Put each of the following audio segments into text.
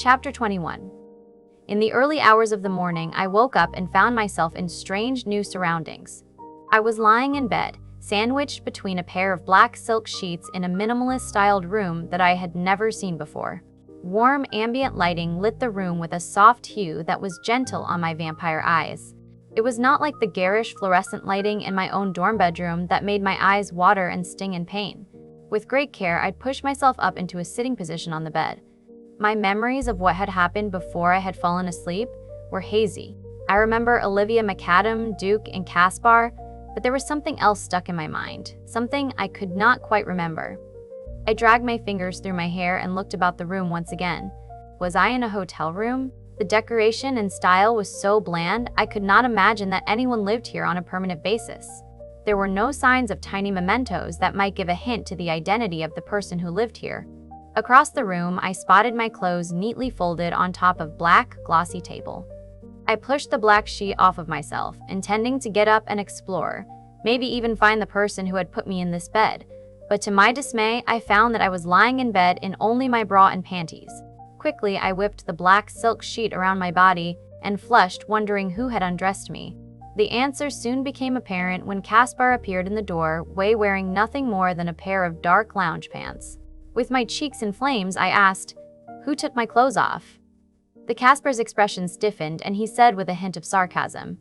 Chapter 21. In the early hours of the morning, I woke up and found myself in strange new surroundings. I was lying in bed, sandwiched between a pair of black silk sheets in a minimalist-styled room that I had never seen before. Warm ambient lighting lit the room with a soft hue that was gentle on my vampire eyes. It was not like the garish fluorescent lighting in my own dorm bedroom that made my eyes water and sting in pain. With great care, I'd pushed myself up into a sitting position on the bed. My memories of what had happened before I had fallen asleep were hazy. I remember Olivia McAdam, Duke, and Caspar, but there was something else stuck in my mind, something I could not quite remember. I dragged my fingers through my hair and looked about the room once again. Was I in a hotel room? The decoration and style was so bland, I could not imagine that anyone lived here on a permanent basis. There were no signs of tiny mementos that might give a hint to the identity of the person who lived here. Across the room, I spotted my clothes neatly folded on top of black, glossy table. I pushed the black sheet off of myself, intending to get up and explore, maybe even find the person who had put me in this bed. But to my dismay, I found that I was lying in bed in only my bra and panties. Quickly, I whipped the black silk sheet around my body and flushed, wondering who had undressed me. The answer soon became apparent when Caspar appeared in the doorway wearing nothing more than a pair of dark lounge pants. With my cheeks in flames, I asked, "Who took my clothes off?" The Caspar's expression stiffened, and he said with a hint of sarcasm,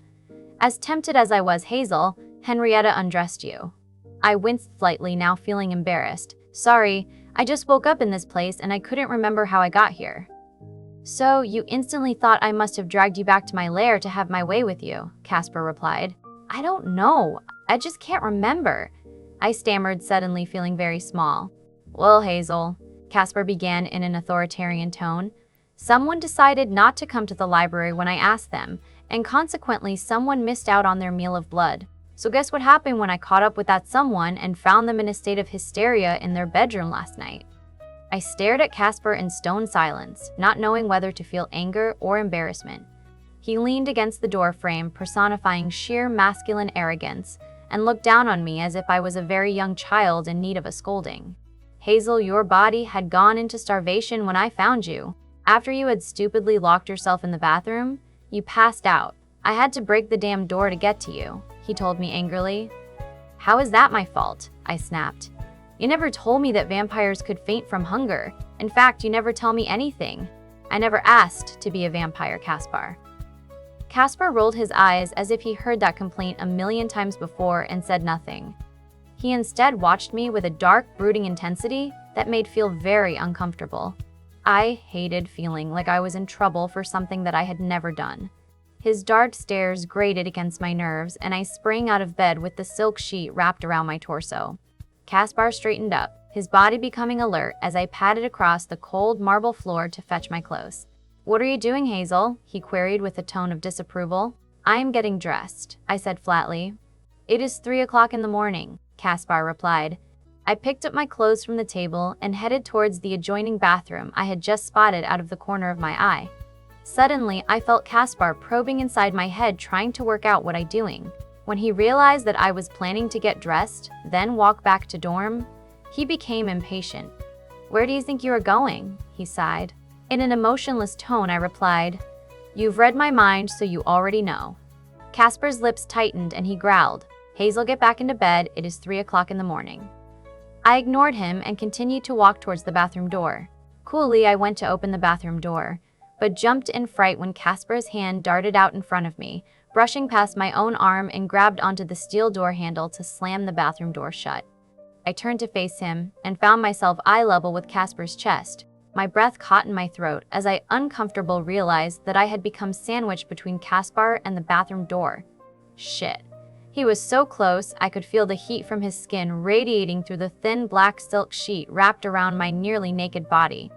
"As tempted as I was, Hazel, Henrietta undressed you." I winced slightly, now feeling embarrassed. "Sorry, I just woke up in this place and I couldn't remember how I got here." "So, you instantly thought I must have dragged you back to my lair to have my way with you," Caspar replied. "I don't know. I just can't remember," I stammered, suddenly feeling very small. "Well, Hazel," Caspar began in an authoritarian tone, "someone decided not to come to the library when I asked them, and consequently someone missed out on their meal of blood. So guess what happened when I caught up with that someone and found them in a state of hysteria in their bedroom last night?" I stared at Caspar in stone silence, not knowing whether to feel anger or embarrassment. He leaned against the door frame, personifying sheer masculine arrogance, and looked down on me as if I was a very young child in need of a scolding. "Hazel, your body had gone into starvation when I found you. After you had stupidly locked yourself in the bathroom, you passed out. I had to break the damn door to get to you," he told me angrily. "How is that my fault?" I snapped. "You never told me that vampires could faint from hunger. In fact, you never tell me anything. I never asked to be a vampire, Caspar." Caspar rolled his eyes as if he heard that complaint a million times before and said nothing. He instead watched me with a dark, brooding intensity that made me feel very uncomfortable. I hated feeling like I was in trouble for something that I had never done. His dark stares grated against my nerves, and I sprang out of bed with the silk sheet wrapped around my torso. Caspar straightened up, his body becoming alert as I padded across the cold marble floor to fetch my clothes. "What are you doing, Hazel?" he queried with a tone of disapproval. "I am getting dressed," I said flatly. "It is 3 o'clock in the morning," Caspar replied. I picked up my clothes from the table and headed towards the adjoining bathroom I had just spotted out of the corner of my eye. Suddenly, I felt Caspar probing inside my head, trying to work out what I'm doing. When he realized that I was planning to get dressed, then walk back to dorm, he became impatient. "Where do you think you are going?" he sighed. In an emotionless tone, I replied, "You've read my mind, so you already know." Caspar's lips tightened and he growled, "Hazel, get back into bed. It is 3 o'clock in the morning." I ignored him and continued to walk towards the bathroom door. Coolly, I went to open the bathroom door, but jumped in fright when Caspar's hand darted out in front of me, brushing past my own arm and grabbed onto the steel door handle to slam the bathroom door shut. I turned to face him and found myself eye level with Caspar's chest. My breath caught in my throat as I uncomfortably realized that I had become sandwiched between Caspar and the bathroom door. Shit. He was so close, I could feel the heat from his skin radiating through the thin black silk sheet wrapped around my nearly naked body.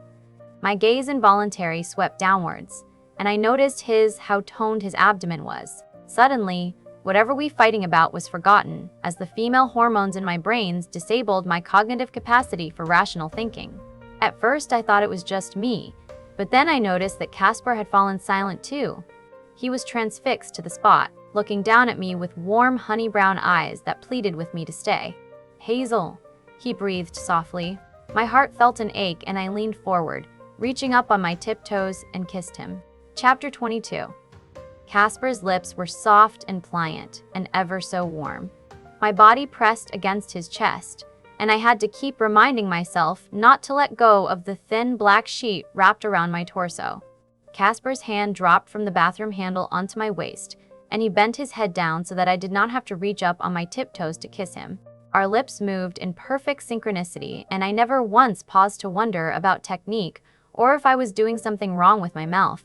My gaze involuntarily swept downwards, and I noticed how toned his abdomen was. Suddenly, whatever we fighting about was forgotten, as the female hormones in my brains disabled my cognitive capacity for rational thinking. At first, I thought it was just me, but then I noticed that Caspar had fallen silent too. He was transfixed to the spot, looking down at me with warm, honey-brown eyes that pleaded with me to stay. "Hazel," he breathed softly. My heart felt an ache and I leaned forward, reaching up on my tiptoes and kissed him. Chapter 22. Caspar's lips were soft and pliant, and ever so warm. My body pressed against his chest, and I had to keep reminding myself not to let go of the thin black sheet wrapped around my torso. Caspar's hand dropped from the bathroom handle onto my waist, and he bent his head down so that I did not have to reach up on my tiptoes to kiss him. Our lips moved in perfect synchronicity, and I never once paused to wonder about technique or if I was doing something wrong with my mouth.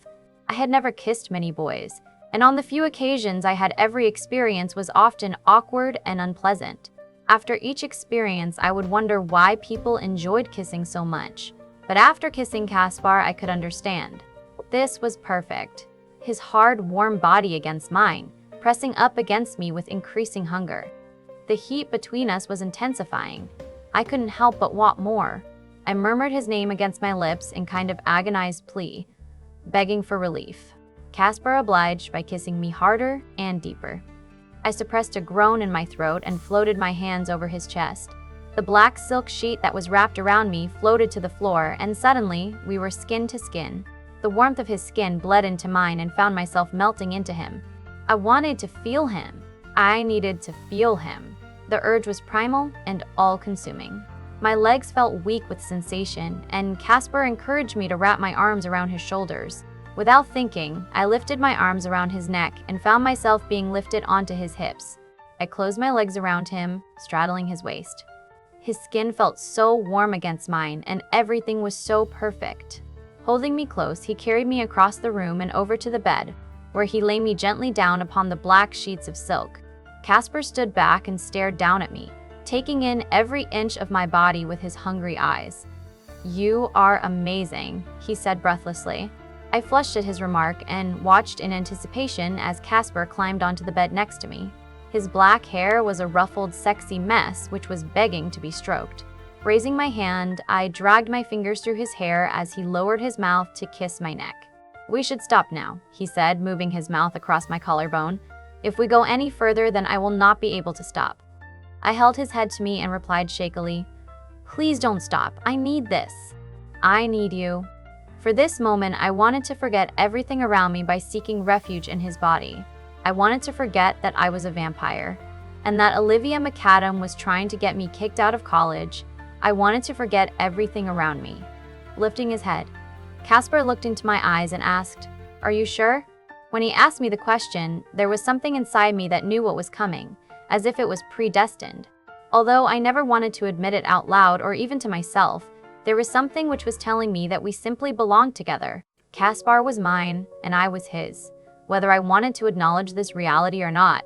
I had never kissed many boys, and on the few occasions I had, every experience was often awkward and unpleasant. After each experience, I would wonder why people enjoyed kissing so much. But after kissing Caspar, I could understand. This was perfect. His hard, warm body against mine, pressing up against me with increasing hunger. The heat between us was intensifying. I couldn't help but want more. I murmured his name against my lips in kind of agonized plea, begging for relief. Caspar obliged by kissing me harder and deeper. I suppressed a groan in my throat and floated my hands over his chest. The black silk sheet that was wrapped around me floated to the floor, and suddenly we were skin to skin. The warmth of his skin bled into mine and found myself melting into him. I wanted to feel him. I needed to feel him. The urge was primal and all-consuming. My legs felt weak with sensation, and Caspar encouraged me to wrap my arms around his shoulders. Without thinking, I lifted my arms around his neck and found myself being lifted onto his hips. I closed my legs around him, straddling his waist. His skin felt so warm against mine, and everything was so perfect. Holding me close, he carried me across the room and over to the bed, where he lay me gently down upon the black sheets of silk. Caspar stood back and stared down at me, taking in every inch of my body with his hungry eyes. "You are amazing," he said breathlessly. I flushed at his remark and watched in anticipation as Caspar climbed onto the bed next to me. His black hair was a ruffled, sexy mess which was begging to be stroked. Raising my hand, I dragged my fingers through his hair as he lowered his mouth to kiss my neck. "We should stop now," he said, moving his mouth across my collarbone. "If we go any further, then I will not be able to stop." I held his head to me and replied shakily, "Please don't stop. I need this. I need you." For this moment, I wanted to forget everything around me by seeking refuge in his body. I wanted to forget that I was a vampire, and that Olivia McAdam was trying to get me kicked out of college. I wanted to forget everything around me. Lifting his head, Caspar looked into my eyes and asked, "Are you sure?" When he asked me the question, there was something inside me that knew what was coming, as if it was predestined. Although I never wanted to admit it out loud or even to myself, there was something which was telling me that we simply belonged together. Caspar was mine, and I was his, whether I wanted to acknowledge this reality or not.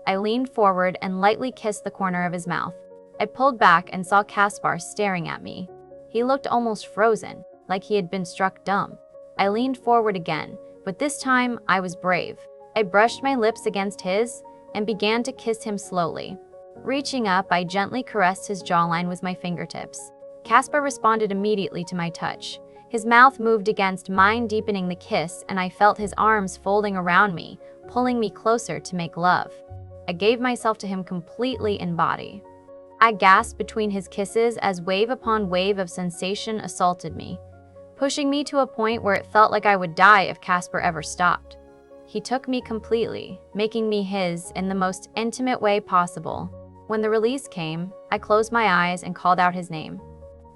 I leaned forward and lightly kissed the corner of his mouth. I pulled back and saw Caspar staring at me. He looked almost frozen, like he had been struck dumb. I leaned forward again, but this time I was brave. I brushed my lips against his and began to kiss him slowly. Reaching up, I gently caressed his jawline with my fingertips. Caspar responded immediately to my touch. His mouth moved against mine, deepening the kiss, and I felt his arms folding around me, pulling me closer to make love. I gave myself to him completely in body. I gasped between his kisses as wave upon wave of sensation assaulted me, pushing me to a point where it felt like I would die if Caspar ever stopped. He took me completely, making me his in the most intimate way possible. When the release came, I closed my eyes and called out his name.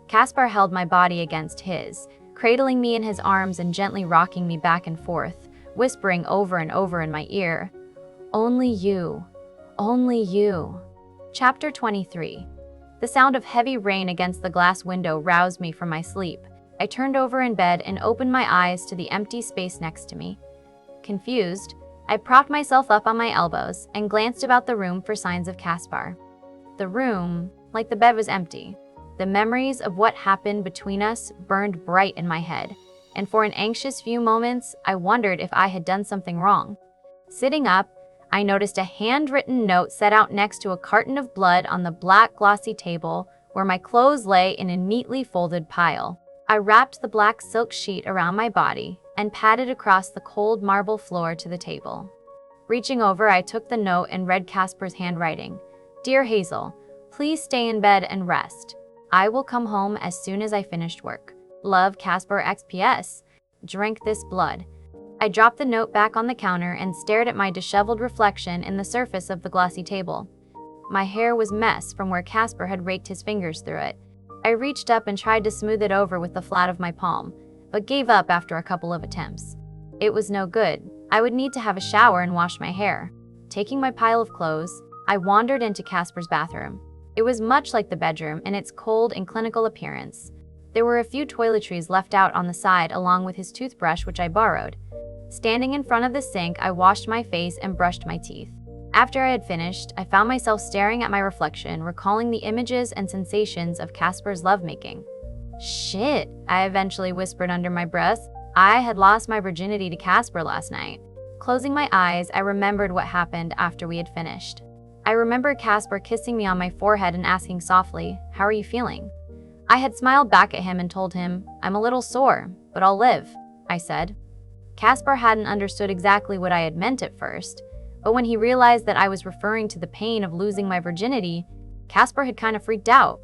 Caspar held my body against his, cradling me in his arms and gently rocking me back and forth, whispering over and over in my ear, "Only you, only you." Chapter 23. The sound of heavy rain against the glass window roused me from my sleep. I turned over in bed and opened my eyes to the empty space next to me. Confused, I propped myself up on my elbows and glanced about the room for signs of Caspar. The room, like the bed, was empty. The memories of what happened between us burned bright in my head, and for an anxious few moments, I wondered if I had done something wrong. Sitting up, I noticed a handwritten note set out next to a carton of blood on the black glossy table where my clothes lay in a neatly folded pile. I wrapped the black silk sheet around my body and padded across the cold marble floor to the table. Reaching over, I took the note and read Caspar's handwriting. "Dear Hazel, please stay in bed and rest. I will come home as soon as I finished work. Love, Caspar XPS. Drink this blood. I dropped the note back on the counter and stared at my disheveled reflection in the surface of the glossy table. My hair was mess from where Caspar had raked his fingers through it. I reached up and tried to smooth it over with the flat of my palm, but gave up after a couple of attempts. It was no good. I would need to have a shower and wash my hair. Taking my pile of clothes, I wandered into Caspar's bathroom. It was much like the bedroom in its cold and clinical appearance. There were a few toiletries left out on the side along with his toothbrush, which I borrowed. Standing in front of the sink, I washed my face and brushed my teeth. After I had finished, I found myself staring at my reflection, recalling the images and sensations of Caspar's lovemaking. Shit, I eventually whispered under my breath. I had lost my virginity to Caspar last night. Closing my eyes, I remembered what happened after we had finished. I remembered Caspar kissing me on my forehead and asking softly, "How are you feeling?" I had smiled back at him and told him, "I'm a little sore, but I'll live," I said. Caspar hadn't understood exactly what I had meant at first, but when he realized that I was referring to the pain of losing my virginity, Caspar had kind of freaked out.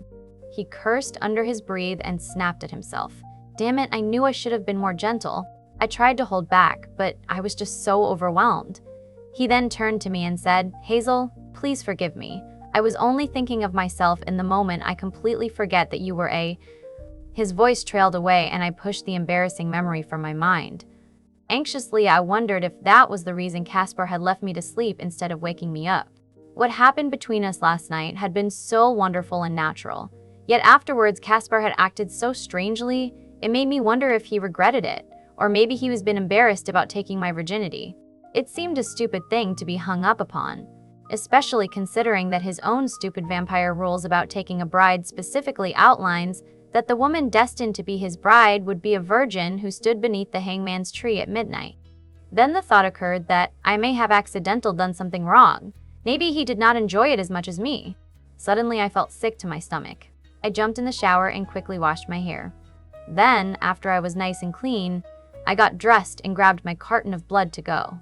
He cursed under his breath and snapped at himself. Damn it, I knew I should have been more gentle. I tried to hold back, but I was just so overwhelmed. He then turned to me and said, "Hazel, please forgive me. I was only thinking of myself in the moment. I completely forget that you were a..." His voice trailed away and I pushed the embarrassing memory from my mind. Anxiously, I wondered if that was the reason Caspar had left me to sleep instead of waking me up. What happened between us last night had been so wonderful and natural. Yet afterwards, Caspar had acted so strangely, it made me wonder if he regretted it, or maybe he was been embarrassed about taking my virginity. It seemed a stupid thing to be hung up upon, especially considering that his own stupid vampire rules about taking a bride specifically outlines that the woman destined to be his bride would be a virgin who stood beneath the hangman's tree at midnight. Then the thought occurred that I may have accidentally done something wrong. Maybe he did not enjoy it as much as me. Suddenly, I felt sick to my stomach. I jumped in the shower and quickly washed my hair. Then, after I was nice and clean, I got dressed and grabbed my carton of blood to go.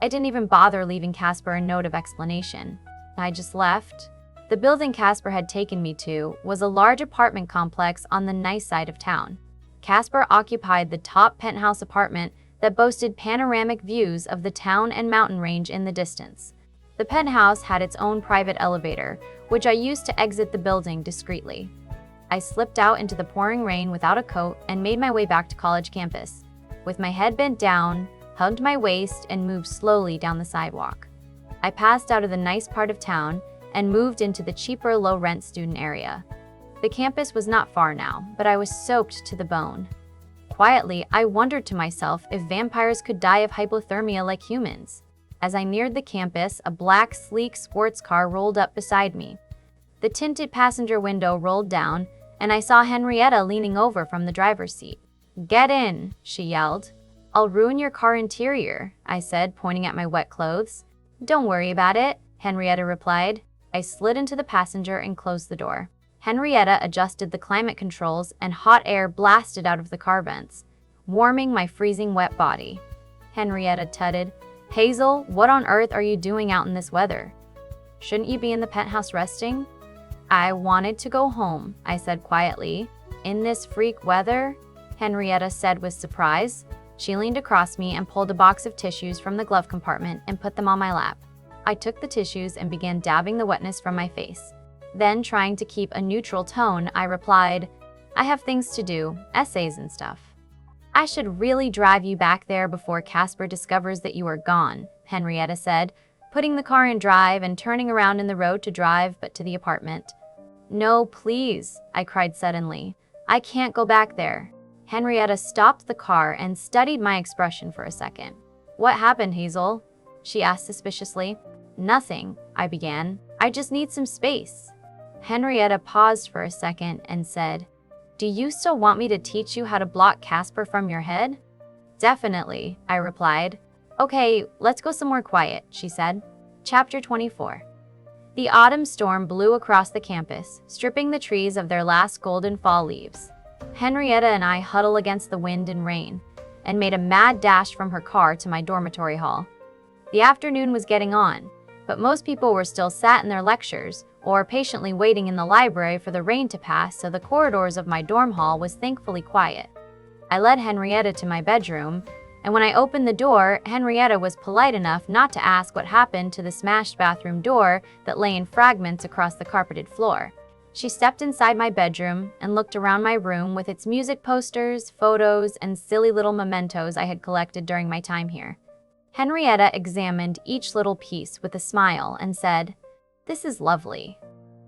I didn't even bother leaving Caspar a note of explanation. I just left. The building Caspar had taken me to was a large apartment complex on the nice side of town. Caspar occupied the top penthouse apartment that boasted panoramic views of the town and mountain range in the distance. The penthouse had its own private elevator, which I used to exit the building discreetly. I slipped out into the pouring rain without a coat and made my way back to college campus. With my head bent down, hugged my waist, and moved slowly down the sidewalk. I passed out of the nice part of town and moved into the cheaper low-rent student area. The campus was not far now, but I was soaked to the bone. Quietly, I wondered to myself if vampires could die of hypothermia like humans. As I neared the campus, a black, sleek sports car rolled up beside me. The tinted passenger window rolled down, and I saw Henrietta leaning over from the driver's seat. "Get in," she yelled. "I'll ruin your car interior," I said, pointing at my wet clothes. "Don't worry about it," Henrietta replied. I slid into the passenger and closed the door. Henrietta adjusted the climate controls and hot air blasted out of the car vents, warming my freezing wet body. Henrietta tutted, "Hazel, what on earth are you doing out in this weather? Shouldn't you be in the penthouse resting?" "I wanted to go home," I said quietly. "In this freak weather?" Henrietta said with surprise. She leaned across me and pulled a box of tissues from the glove compartment and put them on my lap. I took the tissues and began dabbing the wetness from my face. Then, trying to keep a neutral tone, I replied, "I have things to do, essays and stuff." "I should really drive you back there before Caspar discovers that you are gone," Henrietta said, putting the car in drive and turning around in the road to drive but to the apartment. "No, please," I cried suddenly. "I can't go back there." Henrietta stopped the car and studied my expression for a second. "What happened, Hazel?" she asked suspiciously. "Nothing," I began. "I just need some space." Henrietta paused for a second and said, "Do you still want me to teach you how to block Caspar from your head?" "Definitely," I replied. "Okay, let's go somewhere quiet," she said. Chapter 24. The autumn storm blew across the campus, stripping the trees of their last golden fall leaves. Henrietta and I huddled against the wind and rain, and made a mad dash from her car to my dormitory hall. The afternoon was getting on, but most people were still sat in their lectures, or patiently waiting in the library for the rain to pass so the corridors of my dorm hall was thankfully quiet. I led Henrietta to my bedroom, and when I opened the door, Henrietta was polite enough not to ask what happened to the smashed bathroom door that lay in fragments across the carpeted floor. She stepped inside my bedroom and looked around my room with its music posters, photos, and silly little mementos I had collected during my time here. Henrietta examined each little piece with a smile and said, "This is lovely."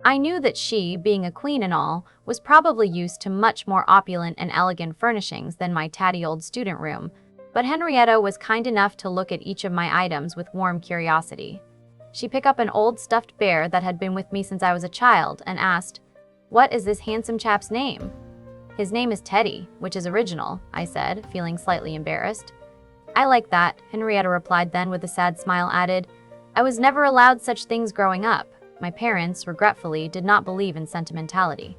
I knew that she, being a queen and all, was probably used to much more opulent and elegant furnishings than my tatty old student room, but Henrietta was kind enough to look at each of my items with warm curiosity. She picked up an old stuffed bear that had been with me since I was a child and asked, "What is this handsome chap's name?" "His name is Teddy, which is original," I said, feeling slightly embarrassed. "I like that," Henrietta replied, then with a sad smile added, "I was never allowed such things growing up. My parents, regretfully, did not believe in sentimentality."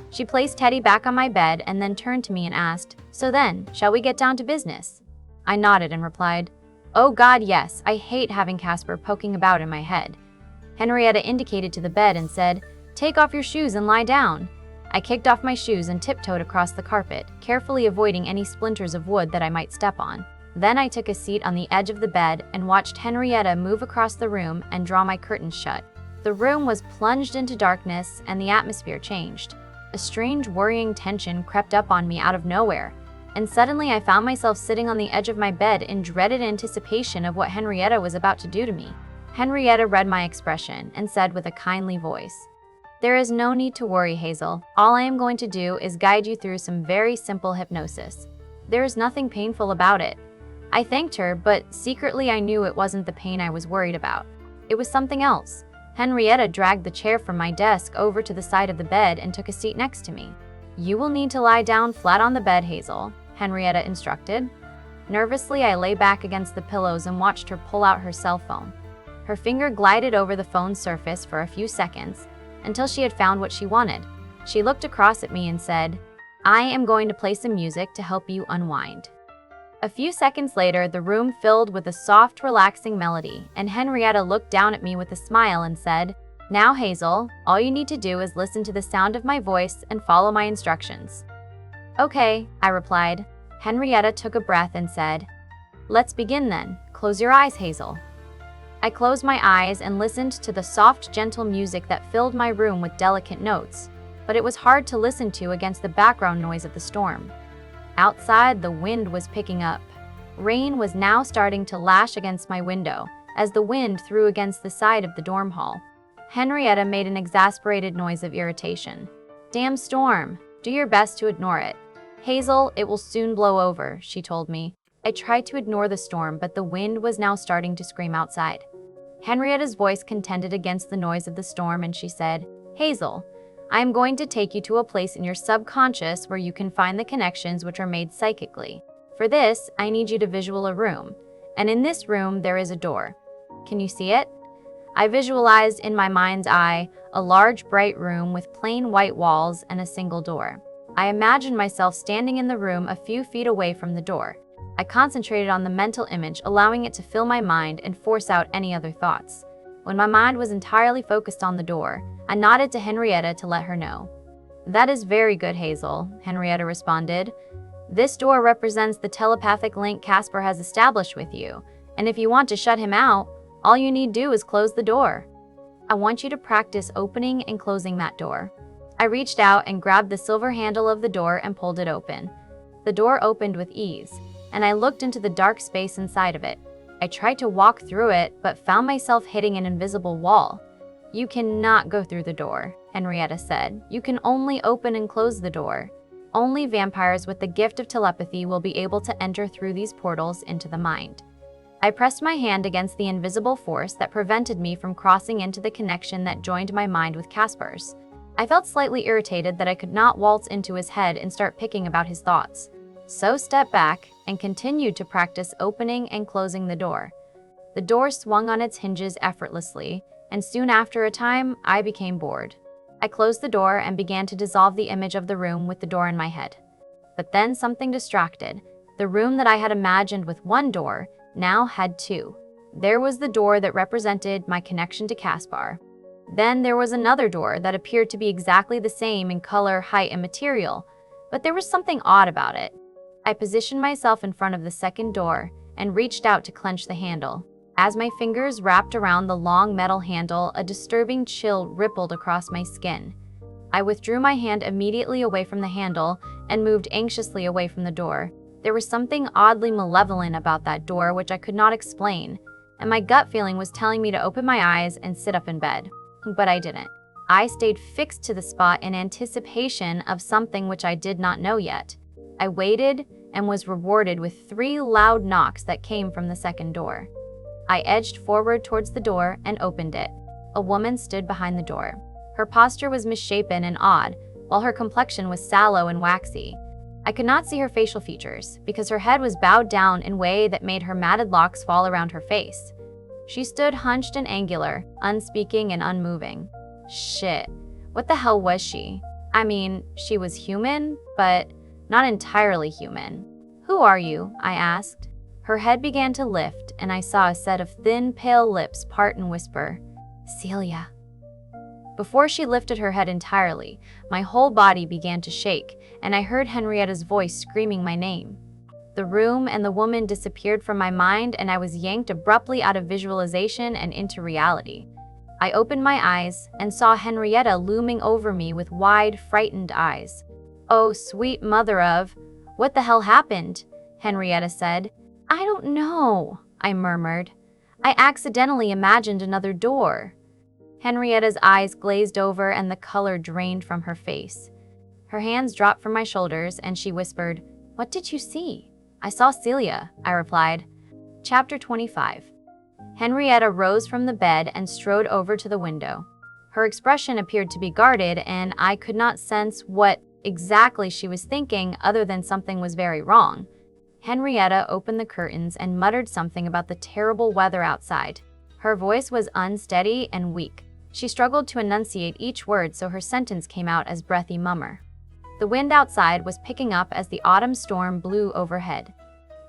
She placed Teddy back on my bed and then turned to me and asked, "So then, shall we get down to business?" I nodded and replied, "Oh God, yes, I hate having Caspar poking about in my head." Henrietta indicated to the bed and said, "Take off your shoes and lie down." I kicked off my shoes and tiptoed across the carpet, carefully avoiding any splinters of wood that I might step on. Then I took a seat on the edge of the bed and watched Henrietta move across the room and draw my curtains shut. The room was plunged into darkness and the atmosphere changed. A strange worrying tension crept up on me out of nowhere, and suddenly I found myself sitting on the edge of my bed in dreaded anticipation of what Henrietta was about to do to me. Henrietta read my expression and said with a kindly voice, "There is no need to worry, Hazel. All I am going to do is guide you through some very simple hypnosis. There is nothing painful about it." I thanked her, but secretly I knew it wasn't the pain I was worried about. It was something else. Henrietta dragged the chair from my desk over to the side of the bed and took a seat next to me. "You will need to lie down flat on the bed, Hazel," Henrietta instructed. Nervously, I lay back against the pillows and watched her pull out her cell phone. Her finger glided over the phone's surface for a few seconds until she had found what she wanted. She looked across at me and said, "I am going to play some music to help you unwind." A few seconds later, the room filled with a soft, relaxing melody, and Henrietta looked down at me with a smile and said, "Now, Hazel, all you need to do is listen to the sound of my voice and follow my instructions." "Okay," I replied. Henrietta took a breath and said, "Let's begin then. Close your eyes, Hazel." I closed my eyes and listened to the soft, gentle music that filled my room with delicate notes, but it was hard to listen to against the background noise of the storm. Outside, the wind was picking up. Rain was now starting to lash against my window as the wind threw against the side of the dorm hall. Henrietta made an exasperated noise of irritation. "Damn storm. Do your best to ignore it." "Hazel, it will soon blow over," she told me. I tried to ignore the storm, but the wind was now starting to scream outside. Henrietta's voice contended against the noise of the storm and she said, "Hazel, I am going to take you to a place in your subconscious where you can find the connections which are made psychically. For this, I need you to visualize a room, and in this room there is a door. Can you see it?" I visualized in my mind's eye a large bright room with plain white walls and a single door. I imagined myself standing in the room a few feet away from the door. I concentrated on the mental image, allowing it to fill my mind and force out any other thoughts. When my mind was entirely focused on the door, I nodded to Henrietta to let her know. "That is very good, Hazel," Henrietta responded. "This door represents the telepathic link Caspar has established with you, and if you want to shut him out, all you need do is close the door. I want you to practice opening and closing that door." I reached out and grabbed the silver handle of the door and pulled it open. The door opened with ease, and I looked into the dark space inside of it. I tried to walk through it, but found myself hitting an invisible wall. "You cannot go through the door," Henrietta said. "You can only open and close the door. Only vampires with the gift of telepathy will be able to enter through these portals into the mind." I pressed my hand against the invisible force that prevented me from crossing into the connection that joined my mind with Caspar's. I felt slightly irritated that I could not waltz into his head and start picking about his thoughts. So stepped back and continued to practice opening and closing the door. The door swung on its hinges effortlessly, and soon after a time, I became bored. I closed the door and began to dissolve the image of the room with the door in my head. But then something distracted. The room that I had imagined with one door now had two. There was the door that represented my connection to Caspar. Then there was another door that appeared to be exactly the same in color, height, and material, but there was something odd about it. I positioned myself in front of the second door and reached out to clench the handle. As my fingers wrapped around the long metal handle, a disturbing chill rippled across my skin. I withdrew my hand immediately away from the handle and moved anxiously away from the door. There was something oddly malevolent about that door which I could not explain, and my gut feeling was telling me to open my eyes and sit up in bed. But I didn't. I stayed fixed to the spot in anticipation of something which I did not know yet. I waited and was rewarded with 3 loud knocks that came from the second door. I edged forward towards the door and opened it. A woman stood behind the door. Her posture was misshapen and odd, while her complexion was sallow and waxy. I could not see her facial features, because her head was bowed down in a way that made her matted locks fall around her face. She stood hunched and angular, unspeaking and unmoving. Shit, what the hell was she? I mean, she was human, but not entirely human. "Who are you?" I asked. Her head began to lift, and I saw a set of thin, pale lips part and whisper, "Celia." Before she lifted her head entirely, my whole body began to shake, and I heard Henrietta's voice screaming my name. The room and the woman disappeared from my mind, and I was yanked abruptly out of visualization and into reality. I opened my eyes and saw Henrietta looming over me with wide, frightened eyes. "Oh, sweet mother of... what the hell happened?" Henrietta said. "I don't know," I murmured. "I accidentally imagined another door." Henrietta's eyes glazed over and the color drained from her face. Her hands dropped from my shoulders and she whispered, "What did you see?" "I saw Celia," I replied. Chapter 25. Henrietta rose from the bed and strode over to the window. Her expression appeared to be guarded, and I could not sense what exactly she was thinking other than something was very wrong. Henrietta opened the curtains and muttered something about the terrible weather outside. Her voice was unsteady and weak. She struggled to enunciate each word, so her sentence came out as breathy mummer. The wind outside was picking up as the autumn storm blew overhead.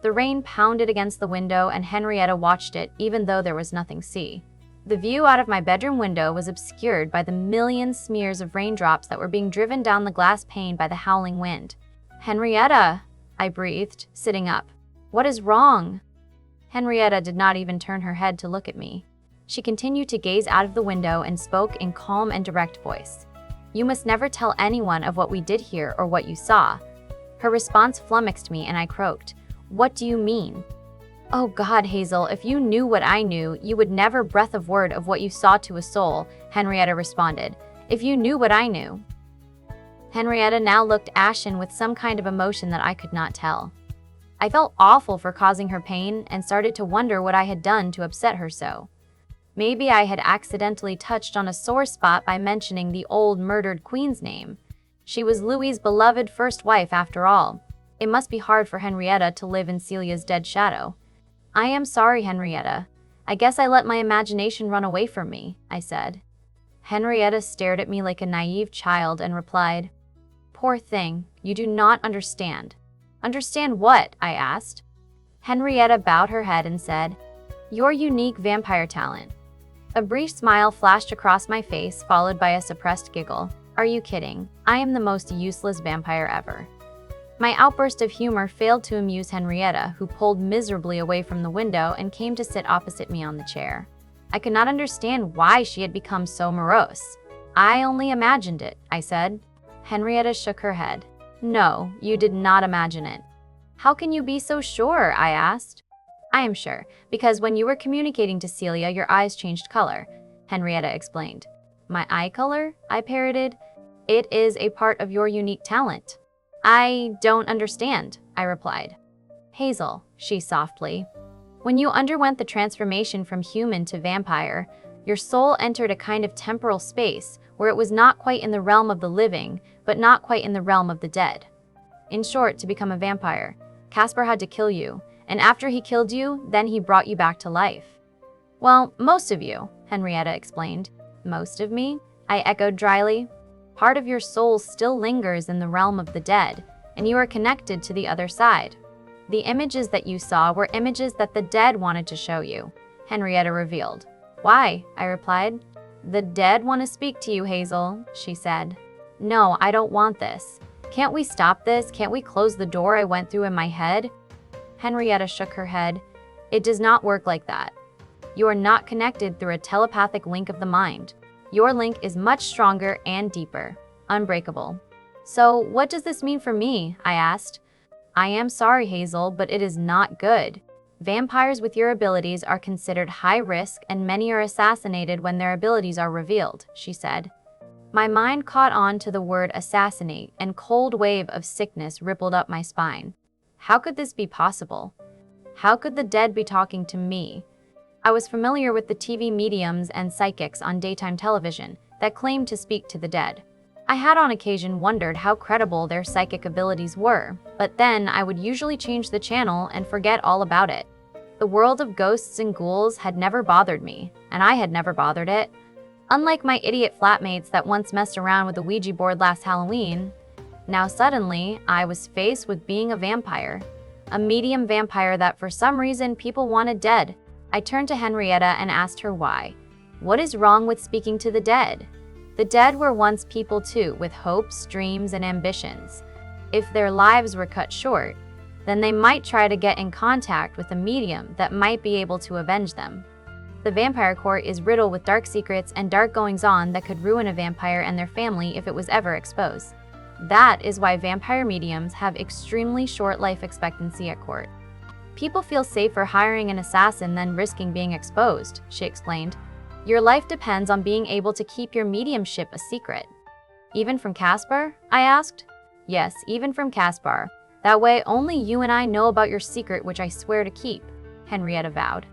The rain pounded against the window, and Henrietta watched it even though there was nothing to see. The view out of my bedroom window was obscured by the million smears of raindrops that were being driven down the glass pane by the howling wind. "Henrietta," I breathed, sitting up. "What is wrong?" Henrietta did not even turn her head to look at me. She continued to gaze out of the window and spoke in calm and direct voice. "You must never tell anyone of what we did here or what you saw." Her response flummoxed me, and I croaked, "What do you mean?" "Oh God, Hazel, if you knew what I knew, you would never breath a word of what you saw to a soul," Henrietta responded. "If you knew what I knew." Henrietta now looked ashen with some kind of emotion that I could not tell. I felt awful for causing her pain and started to wonder what I had done to upset her so. Maybe I had accidentally touched on a sore spot by mentioning the old murdered queen's name. She was Louis's beloved first wife after all. It must be hard for Henrietta to live in Celia's dead shadow. "I am sorry, Henrietta. I guess I let my imagination run away from me," I said. Henrietta stared at me like a naive child and replied, "Poor thing, you do not understand." "Understand what?" I asked. Henrietta bowed her head and said, "Your unique vampire talent." A brief smile flashed across my face, followed by a suppressed giggle. "Are you kidding? I am the most useless vampire ever." My outburst of humor failed to amuse Henrietta, who pulled miserably away from the window and came to sit opposite me on the chair. I could not understand why she had become so morose. "I only imagined it," I said. Henrietta shook her head. "No, you did not imagine it." "How can you be so sure?" I asked. "I am sure, because when you were communicating to Celia, your eyes changed color," Henrietta explained. "My eye color?" I parroted. "It is a part of your unique talent." "I don't understand," I replied. "Hazel," she softly. "When you underwent the transformation from human to vampire, your soul entered a kind of temporal space where it was not quite in the realm of the living, but not quite in the realm of the dead. In short, to become a vampire, Caspar had to kill you, and after he killed you, then he brought you back to life." "Well, most of you," Henrietta explained. "Most of me?" I echoed dryly. "Part of your soul still lingers in the realm of the dead, and you are connected to the other side. The images that you saw were images that the dead wanted to show you," Henrietta revealed. "Why?" I replied. The dead want to speak to you, Hazel, she said. No, I don't want this. Can't we stop this? Can't we close the door I went through in my head? Henrietta shook her head. It does not work like that. You are not connected through a telepathic link of the mind. Your link is much stronger and deeper, unbreakable. So, what does this mean for me? I asked. I am sorry, Hazel, but it is not good. Vampires with your abilities are considered high risk, and many are assassinated when their abilities are revealed, she said. My mind caught on to the word assassinate, and cold wave of sickness rippled up my spine. How could this be possible? How could the dead be talking to me? I was familiar with the TV mediums and psychics on daytime television that claimed to speak to the dead. I had on occasion wondered how credible their psychic abilities were, but then I would usually change the channel and forget all about it. The world of ghosts and ghouls had never bothered me, and I had never bothered it. Unlike my idiot flatmates that once messed around with the Ouija board last Halloween, now suddenly I was faced with being a vampire. A medium vampire that for some reason people wanted dead. I turned to Henrietta and asked her why. What is wrong with speaking to the dead? The dead were once people too, with hopes, dreams, and ambitions. If their lives were cut short, then they might try to get in contact with a medium that might be able to avenge them. The vampire court is riddled with dark secrets and dark goings-on that could ruin a vampire and their family if it was ever exposed. That is why vampire mediums have extremely short life expectancy at court. People feel safer hiring an assassin than risking being exposed, she explained. Your life depends on being able to keep your mediumship a secret. Even from Caspar? I asked. Yes, even from Caspar. That way only you and I know about your secret, which I swear to keep, Henrietta vowed.